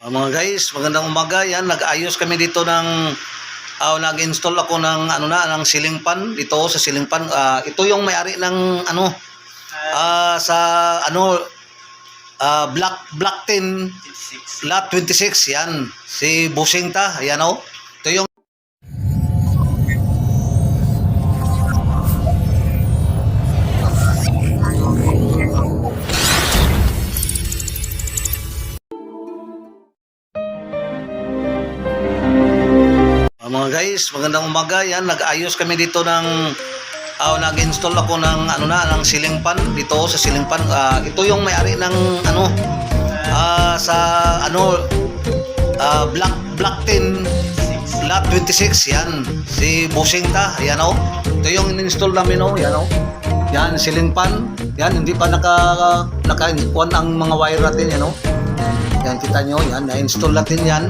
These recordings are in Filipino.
Mga guys, magandang umaga. Yan, nag-ayos kami dito ng nag-install ako ng ng ceiling fan dito sa ceiling fan. Ito yung may-ari ng sa Block 10 Lot 26 yan. Si Busing ta, ayan oh. Ito yung mga guys, magandang umaga. Yan, nag-ayos kami dito ng nag-install ako ng ng ceiling fan dito sa ceiling fan. Ito yung may-ari ng sa Block 10 Lot 26 yan. Si Busing ta, ayan oh. Ito yung in-install namin oh, yan oh. Yan, ceiling fan. Yan, hindi pa naka-on ang mga wire natin yan oh. Yan, kita nyo, yan, na-install natin yan.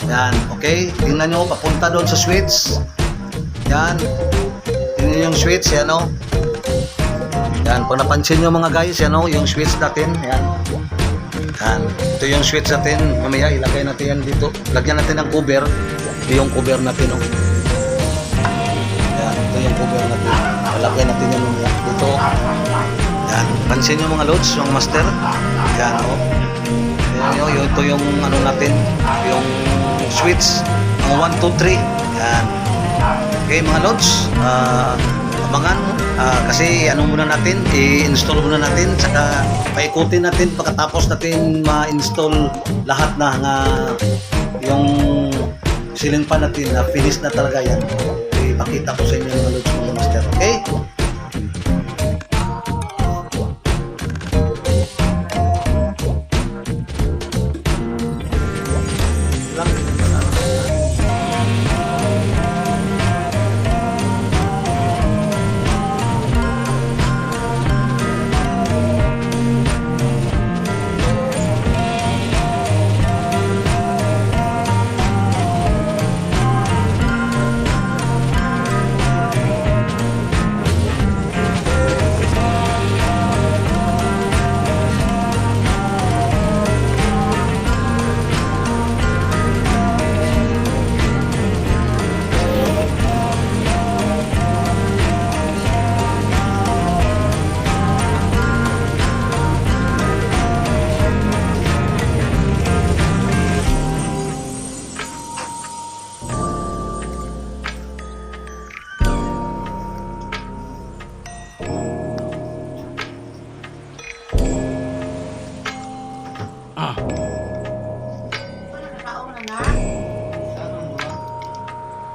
Yan, okay. Tingnan nyo, papunta doon sa switch. Yan. Tingnan yung switch, yan o. Yan, pag napansin nyo mga guys, yan o, yung switch natin. Yan. Yan. Ito yung switch natin. Mamaya, ilagay natin yan dito. Lagyan natin ng cover. Ito yung cover natin o. Yan, ito yung cover natin. Ilagay natin yan mamaya dito. Yan. Pansin nyo mga loads, yung master. Yan o. Ito yung natin, yung switch, mga 1, 2, 3. Yan. Okay mga lods, abangan kasi muna natin, i-install muna natin, saka paikutin natin pagkatapos natin ma-install lahat na yung ceiling fan natin na finish na talaga yan. Ipakita ko sa inyo mga lods, mga master. Okay?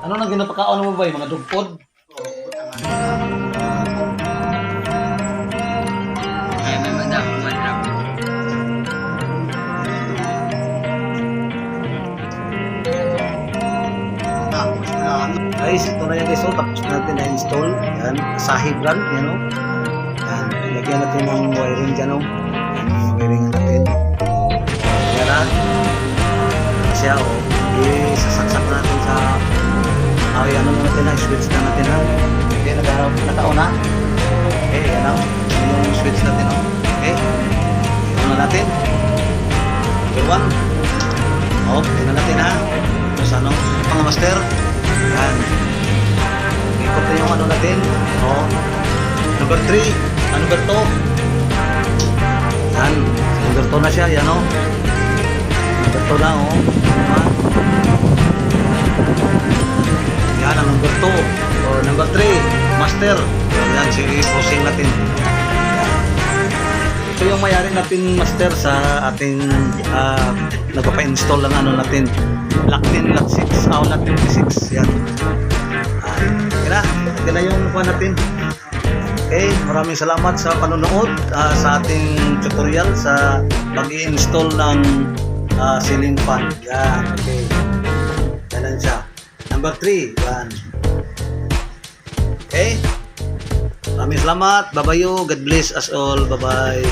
Ano nang ginapakaon mo ba yung mga dugpod? Ay, may madam, madrap. Guys, ito na yan guys, tapos natin na-install. Yan, sahib run, yan o. Yan, lagyan natin ng wiring dyan o. Yan, wiring natin. Yan na. Kasi o, isasaksak natin sa ano natin na, switch na natin ha. Okay, nakaon na. Okay, yan o. Yan yung switch natin o. Okay, yan na natin. Number 1. O, tingnan natin ha. Tapos mga master. Yan. Ikot na yung natin. O. Number 3. Number 2. Yan. Number 2 na siya. Yan o. Number 2 na o. Yan ang number 2 or number 3 master. Yan si Busing natin. Ito yung mayari natin master sa ating nagpapa-install ng natin Lot 10 Lot 6 Lot 26. Yan. Okay na yung kuha natin. Okay, maraming salamat sa panonood sa ating tutorial sa pag-i-install ng ceiling fan. Yan, okay. Yan siya. Number 3, yan. Okay? Maraming salamat. Bye-bye. God bless us all. Bye-bye.